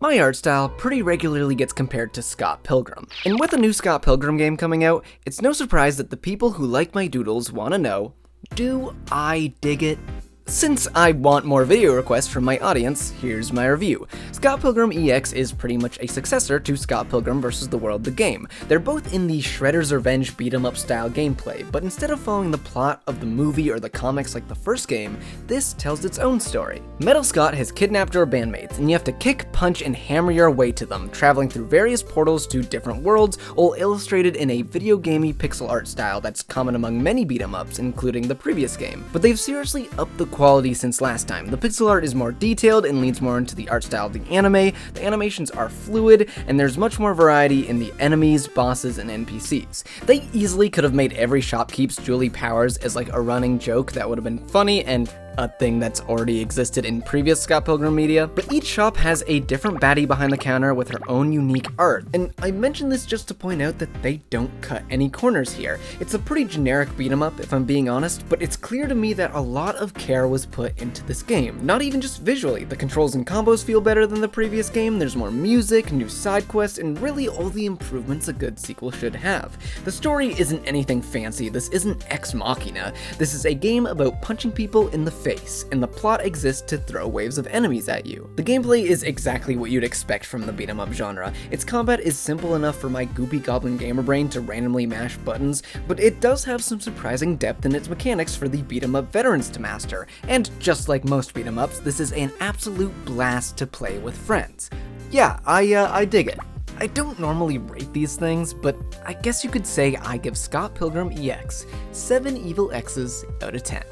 My art style pretty regularly gets compared to Scott Pilgrim. And with a new Scott Pilgrim game coming out, it's no surprise that the people who like my doodles want to know, do I dig it? Since I want more video requests from my audience, here's my review. Scott Pilgrim EX is pretty much a successor to Scott Pilgrim vs. the World the game. They're both in the Shredder's Revenge beat-em-up style gameplay, but instead of following the plot of the movie or the comics like the first game, this tells its own story. Metal Scott has kidnapped your bandmates, and you have to kick, punch, and hammer your way to them, traveling through various portals to different worlds, all illustrated in a video gamey pixel art style that's common among many beat-em-ups, including the previous game. But they've seriously upped the quality since last time. The pixel art is more detailed and leans more into the art style of the anime, the animations are fluid, and there's much more variety in the enemies, bosses, and NPCs. They easily could have made every shopkeep's Julie Powers as like a running joke that would have been funny and a thing that's already existed in previous Scott Pilgrim media, but each shop has a different baddie behind the counter with her own unique art, and I mention this just to point out that they don't cut any corners here. It's a pretty generic beat-em-up if I'm being honest, but it's clear to me that a lot of care was put into this game, not even just visually. The controls and combos feel better than the previous game, there's more music, new side quests, and really all the improvements a good sequel should have. The story isn't anything fancy, this isn't Ex Machina, this is a game about punching people in the face, and the plot exists to throw waves of enemies at you. The gameplay is exactly what you'd expect from the beat-em-up genre. Its combat is simple enough for my goopy goblin gamer brain to randomly mash buttons, but it does have some surprising depth in its mechanics for the beat-em-up veterans to master, and just like most beat-em-ups, this is an absolute blast to play with friends. Yeah, I dig it. I don't normally rate these things, but I guess you could say I give Scott Pilgrim EX 7 evil X's out of 10.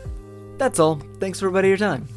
That's all. Thanks for everybody your time.